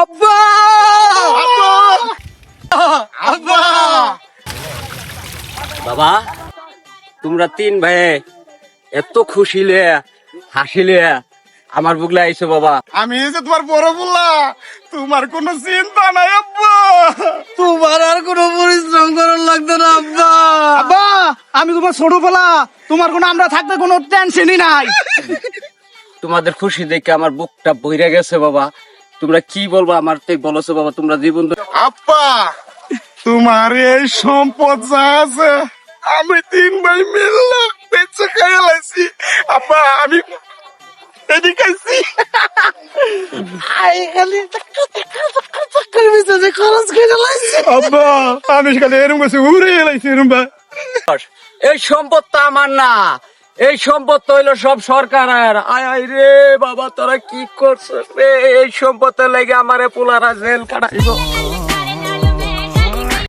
আব্বা আব্বা বাবা তোমরা তিন ভাই এত খুশিলে হাসিলে আমার বুকলে আইছো বাবা। আমি এই যে তোমার বড় বললা, তোমার কোনো চিন্তা নাই আব্বা। তোমার আর কোনো পরিশ্রম করার লাগতো না আব্বা। আব্বা আমি তোমার ছোটবেলা, তোমার কোনো আমরা থাকতে কোনো টেনশনই নাই। তোমাদের খুশি দেখে আমার বুকটা বইরে গেছে বাবা। তোমরা কি বলবো আমার থেকে বলেছো বাবা, তোমরা জীবন আব্বা তোমার এই সম্পদ যা আছে আমি তিন ভাই মিললাম বেঁচে খেয়ে লাইছি। আব্বা আমি এদিকে আইছি। আব্বা আমি খালি এরম গেছি উড়ে এলাইছি এরম ভাই। এই সম্পদ তো আমার না, এই সম্পদ তো হইলো সব সরকারের। আয় আয় রে বাবা তোরা কি করছো রে, এই সম্পদের লেগে আমারে পোলারা জেল কাটাইব।